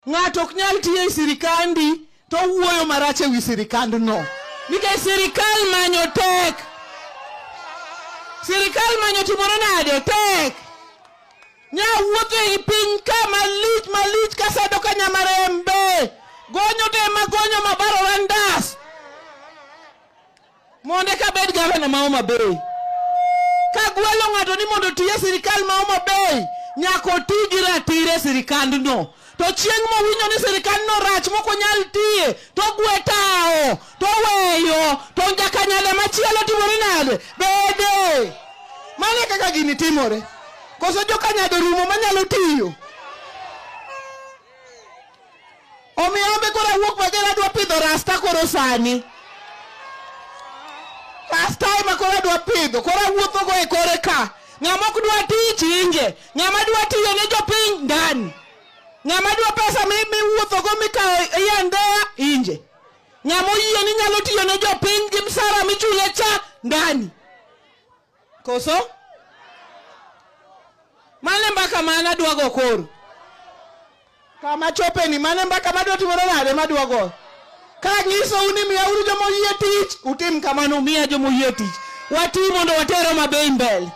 ng'ato ok nyal tiyo sirikandi to wuoyo marache wi sirikandno. Nikech sirikal manyo tek. Sirikal manyo timore nade tek. Nya wuotho e piny ka malich kasado ka Nyamarembe. Gonyo te magonyo mabaro randas. Monde ka bed gavana ma Homa Bay. Ka gwelo ng'ato ni mondo tiye sirikal ma Homa Bay, nyako ti gi ratire sirikandno. To chieng' mowinjo ni sirikandno rach moko nyal tiye, to gwetao, to weyo, to nyaka nyale machielo timore nade? Bede. Mane kaka gini timore? Koso joka nyado rumo manyalo tiyo. Omiyo kora wuok magera dwa pidho rasta koro sani. Rasta ema kora dwa pidho, kora wuotho go e kore ka. Ng'ama ok dwa tich inje, ng'ama dwa tiyo ne jopiny ndani. Ng'ama dwa pesa miwuotho go mikawo e andea inje. Ng'ama oyie ni nyalo tiyo ne jopiny gi msara michule cha ndani. Koso? Mane mbaka mana dwa go koro. Kama chope ni mane mbaka madwa timore nade madwa go. Ka ngiso uni miya uru jomo yie tich, utim kamano miya jomo yie tich. Wati mondo watero Homa Bay mbele.